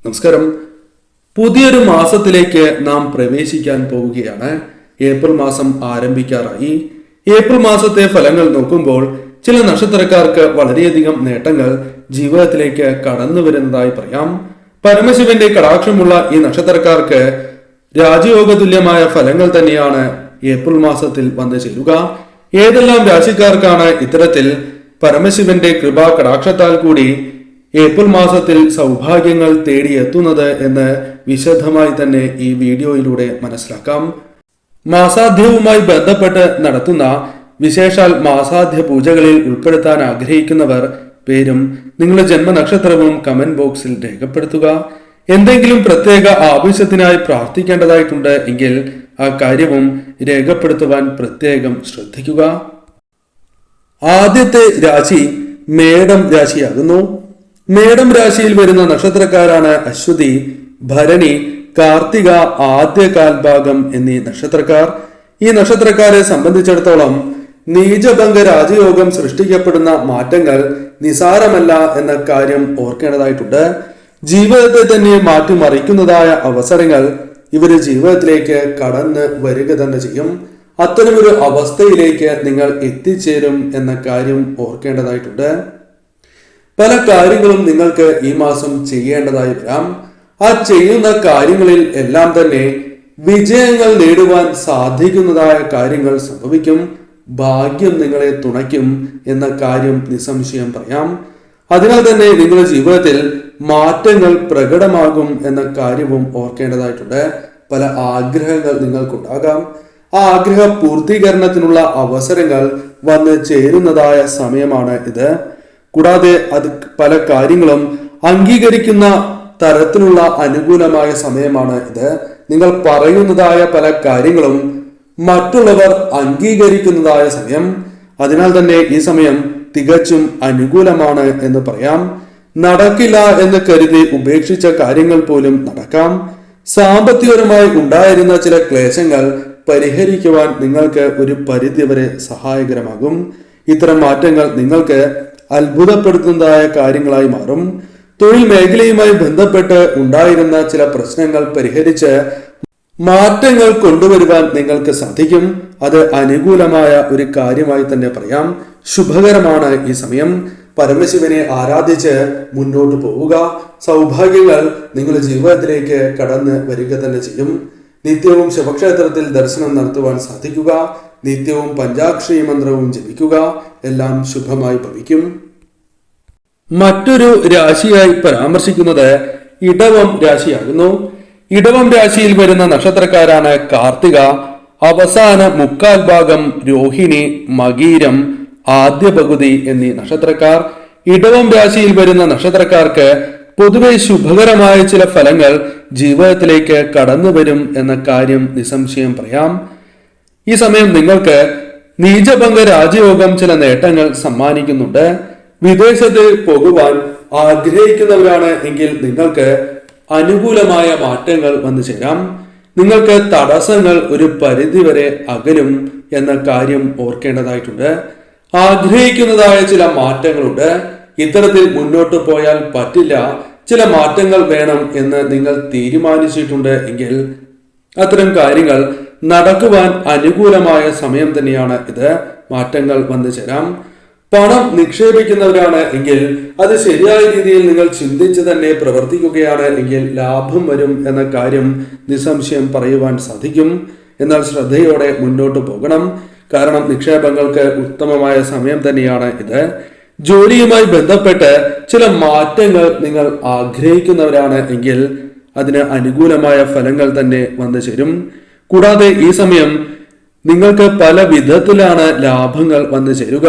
നമസ്കാരം. പുതിയൊരു മാസത്തിലേക്ക് നാം പ്രവേശിക്കാൻ പോവുകയാണ്. ഏപ്രിൽ മാസം ആരംഭിക്കാറായി. ഏപ്രിൽ മാസത്തെ ഫലങ്ങൾ നോക്കുമ്പോൾ ചില നക്ഷത്രക്കാർക്ക് വളരെയധികം നേട്ടങ്ങൾ ജീവിതത്തിലേക്ക് കടന്നു വരുന്നതായി പറയാം. പരമശിവന്റെ കടാക്ഷമുള്ള ഈ നക്ഷത്രക്കാർക്ക് രാജയോഗ തുല്യമായ ഫലങ്ങൾ തന്നെയാണ് ഏപ്രിൽ മാസത്തിൽ വന്നു ചേരുക. ഏതെല്ലാം രാശിക്കാർക്കാണ് ഇത്തരത്തിൽ പരമശിവന്റെ കൃപാ കടാക്ഷത്താൽ കൂടി ഏപ്രിൽ മാസത്തിൽ സൗഭാഗ്യങ്ങൾ തേടിയെത്തുന്നത് എന്ന് വിശദമായി തന്നെ ഈ വീഡിയോയിലൂടെ മനസ്സിലാക്കാം. മാസാധ്യവുമായി ബന്ധപ്പെട്ട് നടത്തുന്ന വിശേഷാൽ മാസാധ്യ പൂജകളിൽ ഉൾപ്പെടുത്താൻ ആഗ്രഹിക്കുന്നവർ പേരും നിങ്ങളുടെ ജന്മനക്ഷത്രവും കമന്റ് ബോക്സിൽ രേഖപ്പെടുത്തുക. എന്തെങ്കിലും പ്രത്യേക ആവശ്യത്തിനായി പ്രാർത്ഥിക്കേണ്ടതായിട്ടുണ്ട് എങ്കിൽ ആ കാര്യവും രേഖപ്പെടുത്തുവാൻ പ്രത്യേകം ശ്രദ്ധിക്കുക. ആദ്യത്തെ രാശി മേടം രാശിയാകുന്നു. മേടം രാശിയിൽ വരുന്ന നക്ഷത്രക്കാരാണ് അശ്വതി, ഭരണി, കാർത്തിക, ആദ്യ കാൽഭാഗം എന്നീ നക്ഷത്രക്കാർ. ഈ നക്ഷത്രക്കാരെ സംബന്ധിച്ചിടത്തോളം നീചഭംഗ രാജയോഗം സൃഷ്ടിക്കപ്പെടുന്ന മാറ്റങ്ങൾ നിസാരമല്ല എന്ന കാര്യം ഓർക്കേണ്ടതായിട്ടുണ്ട്. ജീവിതത്തെ തന്നെ മാറ്റിമറിക്കുന്നതായ അവസരങ്ങൾ ഇവര് ജീവിതത്തിലേക്ക് കടന്ന് വരിക തന്നെ ചെയ്യും. അത്തരമൊരു അവസ്ഥയിലേക്ക് നിങ്ങൾ എത്തിച്ചേരും എന്ന കാര്യം ഓർക്കേണ്ടതായിട്ടുണ്ട്. പല കാര്യങ്ങളും നിങ്ങൾക്ക് ഈ മാസം ചെയ്യേണ്ടതായി വരാം. ആ ചെയ്യുന്ന കാര്യങ്ങളിൽ എല്ലാം തന്നെ വിജയങ്ങൾ നേടുവാൻ സാധിക്കുന്നതായ കാര്യങ്ങൾ സംഭവിക്കും. ഭാഗ്യം നിങ്ങളെ തുണയ്ക്കും എന്ന കാര്യം നിസ്സംശയം പറയാം. അതിനാൽ തന്നെ നിങ്ങളുടെ ജീവിതത്തിൽ മാറ്റങ്ങൾ പ്രകടമാകും എന്ന കാര്യവും ഓർക്കേണ്ടതായിട്ടുണ്ട്. പല ആഗ്രഹങ്ങൾ നിങ്ങൾക്കുണ്ടാകാം. ആ ആഗ്രഹ പൂർത്തീകരണത്തിനുള്ള അവസരങ്ങൾ വന്ന് ചേരുന്നതായ സമയമാണ് ഇത്. കൂടാതെ അത് പല കാര്യങ്ങളും അംഗീകരിക്കുന്ന തരത്തിലുള്ള അനുകൂലമായ സമയമാണ് ഇത്. നിങ്ങൾ പറയുന്നതായ പല കാര്യങ്ങളും മറ്റുള്ളവർ അംഗീകരിക്കുന്നതായ സമയം. അതിനാൽ തന്നെ ഈ സമയം തികച്ചും അനുകൂലമാണ് എന്ന് പറയാം. നടക്കില്ല എന്ന് കരുതി ഉപേക്ഷിച്ച കാര്യങ്ങൾ പോലും നടക്കാം. സാമ്പത്തികപരമായി ഉണ്ടായിരുന്ന ചില ക്ലേശങ്ങൾ പരിഹരിക്കുവാൻ നിങ്ങൾക്ക് ഒരു പരിധിവരെ സഹായകരമാകും. ഇത്തരം മാറ്റങ്ങൾ നിങ്ങൾക്ക് അത്ഭുതപ്പെടുത്തുന്നതായ കാര്യങ്ങളായി മാറും. തൊഴിൽ മേഖലയുമായി ബന്ധപ്പെട്ട് ഉണ്ടായിരുന്ന ചില പ്രശ്നങ്ങൾ പരിഹരിച്ച് മാറ്റങ്ങൾ കൊണ്ടുവരുവാൻ നിങ്ങൾക്ക് സാധിക്കും. അത് അനുകൂലമായ ഒരു കാര്യമായി തന്നെ പറയാം. ശുഭകരമാണ് ഈ സമയം. പരമശിവനെ ആരാധിച്ച് മുന്നോട്ട് പോവുക. സൗഭാഗ്യങ്ങൾ നിങ്ങളുടെ ജീവിതത്തിലേക്ക് കടന്ന് വരിക തന്നെ ചെയ്യും. നിത്യവും ശിവക്ഷേത്രത്തിൽ ദർശനം നടത്തുവാൻ സാധിക്കുക. നിത്യവും പഞ്ചാക്ഷരി മന്ത്രവും ജപിക്കുക. എല്ലാം ശുഭമായി ഭവിക്കും. മറ്റൊരു രാശിയായി പരാമർശിക്കുന്നത് ഇടവം രാശിയാകുന്നു. ഇടവം രാശിയിൽ വരുന്ന നക്ഷത്രക്കാരാണ് കാർത്തിക, അവസാന മുക്കാൽ ഭാഗം രോഹിണി, മകീരം, ആദ്യ പകുതി എന്നീ നക്ഷത്രക്കാർ. ഇടവം രാശിയിൽ വരുന്ന നക്ഷത്രക്കാർക്ക് പൊതുവെ ശുഭകരമായ ചില ഫലങ്ങൾ ജീവിതത്തിലേക്ക് കടന്നു വരും എന്ന കാര്യം നിസ്സംശയം പറയാം. ഈ സമയം നിങ്ങൾക്ക് നീചഭംഗ രാജയോഗം ചില നേട്ടങ്ങൾ സമ്മാനിക്കുന്നുണ്ട്. വിദേശത്ത് പോകുവാൻ ആഗ്രഹിക്കുന്നവരാണ് എങ്കിൽ നിങ്ങൾക്ക് അനുകൂലമായ മാറ്റങ്ങൾ വന്നു ചേരാം. നിങ്ങൾക്ക് തടസ്സങ്ങൾ ഒരു പരിധിവരെ അകലും എന്ന കാര്യം ഓർക്കേണ്ടതായിട്ടുണ്ട്. ആഗ്രഹിക്കുന്നതായ ചില മാറ്റങ്ങളുണ്ട്. ഇത്തരത്തിൽ മുന്നോട്ട് പോയാൽ പറ്റില്ല, ചില മാറ്റങ്ങൾ വേണം എന്ന് നിങ്ങൾ തീരുമാനിച്ചിട്ടുണ്ട് എങ്കിൽ അത്തരം കാര്യങ്ങൾ നടക്കുവാൻ അനുകൂലമായ സമയം തന്നെയാണ് ഇത്. മാറ്റങ്ങൾ വന്നു ചേരാം. പണം നിക്ഷേപിക്കുന്നവരാണ് എങ്കിൽ അത് ശരിയായ രീതിയിൽ നിങ്ങൾ ചിന്തിച്ച് തന്നെ പ്രവർത്തിക്കുകയാണ് എങ്കിൽ ലാഭം വരും എന്ന കാര്യം നിസ്സംശയം പറയുവാൻ സാധിക്കും. എന്നാൽ ശ്രദ്ധയോടെ മുന്നോട്ട് പോകണം. കാരണം നിക്ഷേപങ്ങൾക്ക് ഉത്തമമായ സമയം തന്നെയാണ് ഇത്. ജോലിയുമായി ബന്ധപ്പെട്ട് ചില മാറ്റങ്ങൾ നിങ്ങൾ ആഗ്രഹിക്കുന്നവരാണ് എങ്കിൽ അതിന് അനുകൂലമായ ഫലങ്ങൾ തന്നെ വന്നു ചേരും. കൂടാതെ ഈ സമയം നിങ്ങൾക്ക് പല വിധത്തിലാണ് ലാഭങ്ങൾ വന്നു ചേരുക.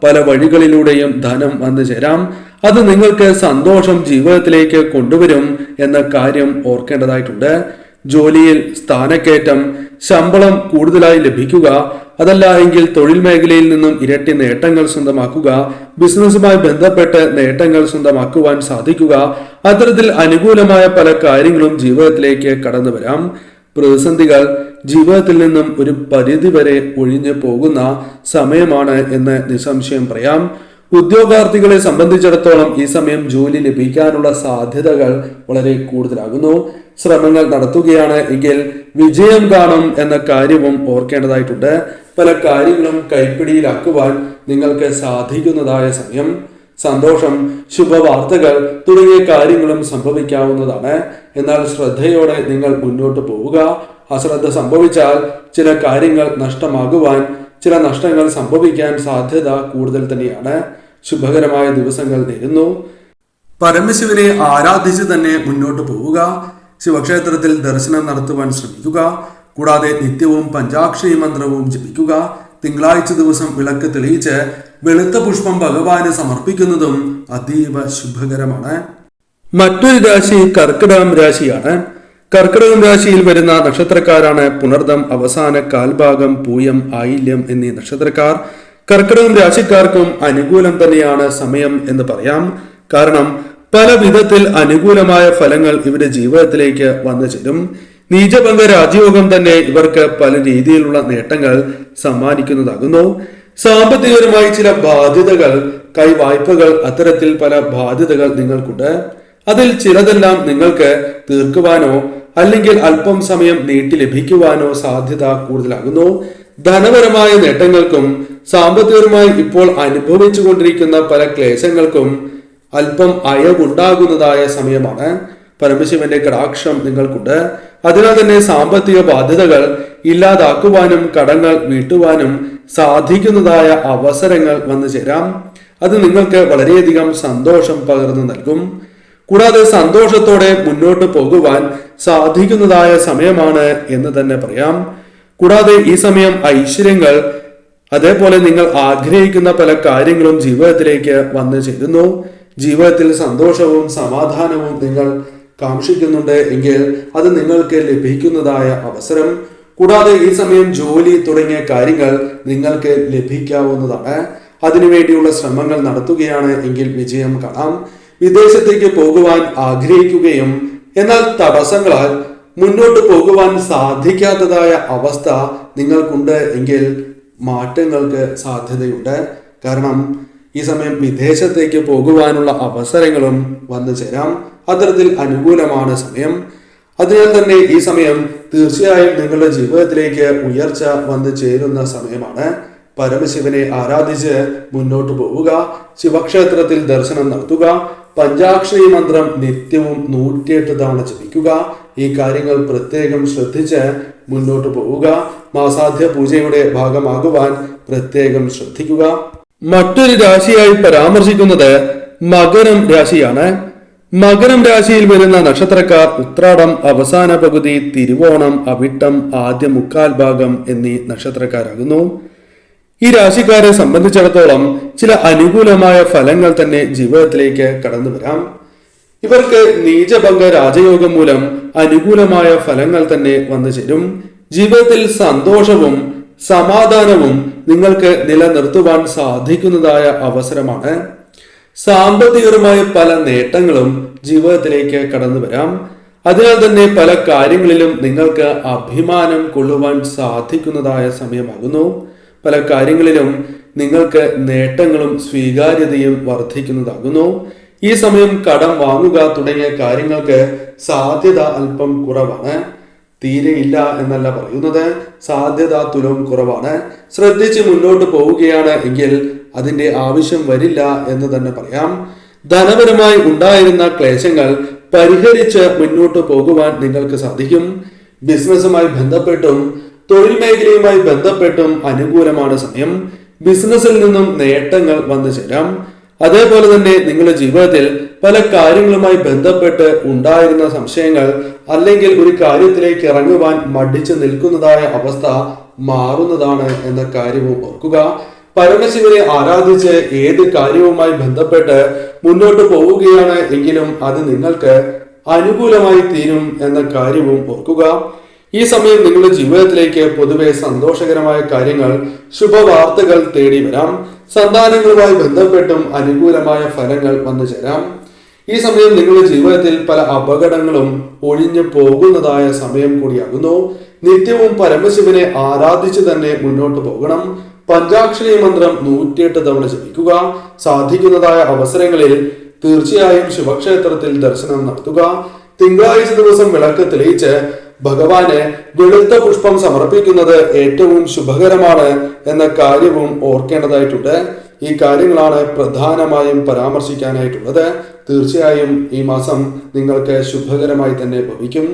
പല വഴികളിലൂടെയും ധനം വന്നു ചേരാം. അത് നിങ്ങൾക്ക് സന്തോഷം ജീവിതത്തിലേക്ക് കൊണ്ടുവരും എന്ന കാര്യം ഓർക്കേണ്ടതായിട്ടുണ്ട്. ജോലിയിൽ സ്ഥാനക്കയറ്റം, ശമ്പളം കൂടുതലായി ലഭിക്കുക, അതല്ല എങ്കിൽ തൊഴിൽ മേഖലയിൽ നിന്നും ഇരട്ടി നേട്ടങ്ങൾ സ്വന്തമാക്കുക, ബിസിനസ്സുമായി ബന്ധപ്പെട്ട് നേട്ടങ്ങൾ സ്വന്തമാക്കുവാൻ സാധിക്കുക. അത്തരത്തിൽ അനുകൂലമായ പല കാര്യങ്ങളും ജീവിതത്തിലേക്ക് കടന്നു വരാം. പ്രതിസന്ധികൾ ജീവിതത്തിൽ നിന്നും ഒരു പരിധി വരെ ഒഴിഞ്ഞു പോകുന്ന സമയമാണ് എന്ന് നിസ്സംശയം പറയാം. ഉദ്യോഗാർത്ഥികളെ സംബന്ധിച്ചിടത്തോളം ഈ സമയം ജോലി ലഭിക്കാനുള്ള സാധ്യതകൾ വളരെ കൂടുതലാകുന്നു. ശ്രമങ്ങൾ നടത്തുകയാണ് എങ്കിൽ വിജയം കാണും എന്ന കാര്യവും ഓർക്കേണ്ടതായിട്ടുണ്ട്. പല കാര്യങ്ങളും കൈപ്പിടിയിലാക്കുവാൻ നിങ്ങൾക്ക് സാധിക്കുന്നതായ സമയം. സന്തോഷം, ശുഭവാർത്തകൾ തുടങ്ങിയ കാര്യങ്ങളും സംഭവിക്കാവുന്നതാണ്. എന്നാൽ ശ്രദ്ധയോടെ നിങ്ങൾ മുന്നോട്ട് പോവുക. അശ്രദ്ധ സംഭവിച്ചാൽ ചില കാര്യങ്ങൾ നഷ്ടമാകുവാൻ, ചില നഷ്ടങ്ങൾ സംഭവിക്കാൻ സാധ്യത കൂടുതൽ തന്നെയാണ്. ശുഭകരമായ ദിവസങ്ങൾ നേരുന്നു. പരമശിവനെ ആരാധിച്ച് തന്നെ മുന്നോട്ട് പോവുക. ശിവക്ഷേത്രത്തിൽ ദർശനം നടത്തുവാൻ ശ്രമിക്കുക. കൂടാതെ നിത്യവും പഞ്ചാക്ഷരി മന്ത്രവും ജപിക്കുക. തിങ്കളാഴ്ച ദിവസം വിളക്ക് തെളിയിച്ച് വെളുത്ത പുഷ്പം ഭഗവാന് സമർപ്പിക്കുന്നതും അതീവ ശുഭകരമാണ്. മറ്റൊരു രാശി കർക്കിടകം രാശിയാണ്. കർക്കിടകം രാശിയിൽ വരുന്ന നക്ഷത്രക്കാരാണ് പുണർദം അവസാന കാൽഭാഗം, പൂയം, ആയില്യം എന്നീ നക്ഷത്രക്കാർ. കർക്കിടകം രാശിക്കാർക്കും അനുകൂലം തന്നെയാണ് സമയം എന്ന് പറയാം. കാരണം പല വിധത്തിൽ അനുകൂലമായ ഫലങ്ങൾ ഇവരുടെ ജീവിതത്തിലേക്ക് വന്നു ചേരും. നീചഭംഗ രാജയോഗം തന്നെ ഇവർക്ക് പല രീതിയിലുള്ള നേട്ടങ്ങൾ സമ്മാനിക്കുന്നതാകുന്നു. സാമ്പത്തികപരമായി ചില ബാധ്യതകൾ, കൈവായ്പകൾ, അത്തരത്തിൽ പല ബാധ്യതകൾ നിങ്ങൾക്കുണ്ട്. അതിൽ ചിലതെല്ലാം നിങ്ങൾക്ക് തീർക്കുവാനോ അല്ലെങ്കിൽ അല്പം സമയം നീട്ടി ലഭിക്കുവാനോ സാധ്യത കൂടുതലാകുന്നു. ധനപരമായ നേട്ടങ്ങൾക്കും സാമ്പത്തികപരമായി ഇപ്പോൾ അനുഭവിച്ചു കൊണ്ടിരിക്കുന്ന പല ക്ലേശങ്ങൾക്കും അല്പം അയവുണ്ടാകുന്നതായ സമയമാണ്. പരമശിവന്റെ കടാക്ഷം നിങ്ങൾക്കുണ്ട്. അതിനാൽ തന്നെ സാമ്പത്തിക ബാധ്യതകൾ ഇല്ലാതാക്കുവാനും കടങ്ങൾ വീട്ടുവാനും സാധിക്കുന്നതായ അവസരങ്ങൾ വന്നു ചേരാം. അത് നിങ്ങൾക്ക് വളരെയധികം സന്തോഷം പകർന്നു നൽകും. കൂടാതെ സന്തോഷത്തോടെ മുന്നോട്ട് പോകുവാൻ സാധിക്കുന്നതായ സമയമാണ് എന്ന് തന്നെ പറയാം. കൂടാതെ ഈ സമയം ഐശ്വര്യങ്ങൾ, അതേപോലെ നിങ്ങൾ ആഗ്രഹിക്കുന്ന പല കാര്യങ്ങളും ജീവിതത്തിലേക്ക് വന്നു ചേരുന്നു. ജീവിതത്തിൽ സന്തോഷവും സമാധാനവും നിങ്ങൾ കാക്ഷിക്കുന്നുണ്ട് എങ്കിൽ അത് നിങ്ങൾക്ക് ലഭിക്കുന്നതായ അവസരം. കൂടാതെ ഈ സമയം ജോലി തുടങ്ങിയ കാര്യങ്ങൾ നിങ്ങൾക്ക് ലഭിക്കാവുന്നതാണ്. അതിനുവേണ്ടിയുള്ള ശ്രമങ്ങൾ നടത്തുകയാണ് എങ്കിൽ വിജയം കാണാം. വിദേശത്തേക്ക് പോകുവാൻ ആഗ്രഹിക്കുകയും എന്നാൽ തടസ്സങ്ങളാൽ മുന്നോട്ട് പോകുവാൻ സാധിക്കാത്തതായ അവസ്ഥ നിങ്ങൾക്കുണ്ട് എങ്കിൽ മാറ്റങ്ങൾക്ക് സാധ്യതയുണ്ട്. കാരണം ഈ സമയം വിദേശത്തേക്ക് പോകുവാനുള്ള അവസരങ്ങളും വന്നു ചേരാം. അത്തരത്തിൽ അനുകൂലമാണ് സമയം. അതിനാൽ തന്നെ ഈ സമയം തീർച്ചയായും നിങ്ങളുടെ ജീവിതത്തിലേക്ക് ഉയർച്ച വന്നു ചേരുന്ന സമയമാണ്. പരമശിവനെ ആരാധിച്ച് മുന്നോട്ട് പോവുക. ശിവക്ഷേത്രത്തിൽ ദർശനം നടത്തുക. പഞ്ചാക്ഷരി മന്ത്രം നിത്യവും 108 തവണ ജപിക്കുക. ഈ കാര്യങ്ങൾ പ്രത്യേകം ശ്രദ്ധിച്ച് മുന്നോട്ട് പോവുക. മാസാധ്യ പൂജയുടെ ഭാഗമാകുവാൻ പ്രത്യേകം ശ്രദ്ധിക്കുക. മറ്റൊരു രാശിയായി പരാമർശിക്കുന്നത് മകരം രാശിയാണ്. മകരം രാശിയിൽ വരുന്ന നക്ഷത്രക്കാർ ഉത്രാടം അവസാന പകുതി, തിരുവോണം, അവിട്ടം ആദ്യ മുക്കാൽ ഭാഗം എന്നീ നക്ഷത്രക്കാരാകുന്നു. ഈ രാശിക്കാരെ സംബന്ധിച്ചിടത്തോളം ചില അനുകൂലമായ ഫലങ്ങൾ തന്നെ ജീവിതത്തിലേക്ക് കടന്നു വരാം. ഇവർക്ക് നീചഭംഗ രാജയോഗം മൂലം അനുകൂലമായ ഫലങ്ങൾ തന്നെ വന്നു ചേരും. ജീവിതത്തിൽ സന്തോഷവും സമാധാനവും നിങ്ങൾക്ക് നിലനിർത്തുവാൻ സാധിക്കുന്നതായ അവസരമാണ്. സാമ്പത്തികപരമായ പല നേട്ടങ്ങളും ജീവിതത്തിലേക്ക് കടന്നു വരാം. അതിനാൽ തന്നെ പല കാര്യങ്ങളിലും നിങ്ങൾക്ക് അഭിമാനം കൊള്ളുവാൻ സാധിക്കുന്നതായ സമയമാകുന്നു. പല കാര്യങ്ങളിലും നിങ്ങൾക്ക് നേട്ടങ്ങളും സ്വീകാര്യതയും വർദ്ധിക്കുന്നതാകുന്നു. ഈ സമയം കടം വാങ്ങുക തുടങ്ങിയ കാര്യങ്ങൾക്ക് സാധ്യത അല്പം കുറവാണ്. തീരെയില്ല എന്നല്ല പറയുന്നത്, സാധ്യത തുലവും കുറവാണ്. ശ്രദ്ധിച്ച് മുന്നോട്ട് പോവുകയാണ് എങ്കിൽ അതിന്റെ ആവശ്യം വരില്ല എന്ന് തന്നെ പറയാം. ധനപരമായി ഉണ്ടായിരുന്ന ക്ലേശങ്ങൾ പരിഹരിച്ച് മുന്നോട്ട് പോകുവാൻ നിങ്ങൾക്ക് സാധിക്കും. ബിസിനസ്സുമായി ബന്ധപ്പെട്ടും തൊഴിൽ മേഖലയുമായി ബന്ധപ്പെട്ടും അനുകൂലമാണ് സമയം. ബിസിനസ്സിൽ നിന്നും നേട്ടങ്ങൾ വന്നു ചേരാം. അതേപോലെ തന്നെ നിങ്ങളുടെ ജീവിതത്തിൽ പല കാര്യങ്ങളുമായി ബന്ധപ്പെട്ട് ഉണ്ടായിരുന്ന സംശയങ്ങൾ അല്ലെങ്കിൽ ഒരു കാര്യത്തിലേക്ക് ഇറങ്ങുവാൻ മടിച്ചു നിൽക്കുന്നതായ അവസ്ഥ മാറുന്നതാണ് എന്ന കാര്യവും ഓർക്കുക. പരമശിവനെ ആരാധിച്ച് ഏത് കാര്യവുമായി ബന്ധപ്പെട്ട് മുന്നോട്ട് പോവുകയാണ് എങ്കിലും അത് നിങ്ങൾക്ക് അനുകൂലമായി തീരും എന്ന കാര്യവും ഓർക്കുക. ഈ സമയം നിങ്ങളുടെ ജീവിതത്തിലേക്ക് പൊതുവെ സന്തോഷകരമായ കാര്യങ്ങൾ, ശുഭവാർത്തകൾ തേടി വരാം. സന്താനങ്ങളുമായി ബന്ധപ്പെട്ടും അനുകൂലമായ ഫലങ്ങൾ വന്നു ചേരാം. ഈ സമയം നിങ്ങളുടെ ജീവിതത്തിൽ പല അപകടങ്ങളും ഒഴിഞ്ഞു പോകുന്നതായ സമയം കൂടിയാകുന്നു. നിത്യവും പരമശിവനെ ആരാധിച്ചു തന്നെ മുന്നോട്ട് പോകണം. പഞ്ചാക്ഷരി മന്ത്രം 108 തവണ ജപിക്കുക. സാധിക്കുന്നതായ അവസരങ്ങളിൽ തീർച്ചയായും ശിവക്ഷേത്രത്തിൽ ദർശനം നടത്തുക. തിങ്കളാഴ്ച ദിവസം വിളക്ക് തെളിയിച്ച് ഭഗവാന് വെളുത്ത പുഷ്പം സമർപ്പിക്കുന്നത് ഏറ്റവും ശുഭകരമാണ് എന്ന കാര്യവും ഓർക്കേണ്ടതായിട്ടുണ്ട്. ഈ കാര്യങ്ങളാണ് പ്രധാനമായും പരാമർശിക്കാനായിട്ടുള്ളത്. തീർച്ചയായും ഈ മാസം നിങ്ങൾക്ക് ശുഭകരമായി തന്നെ ഭവിക്കും.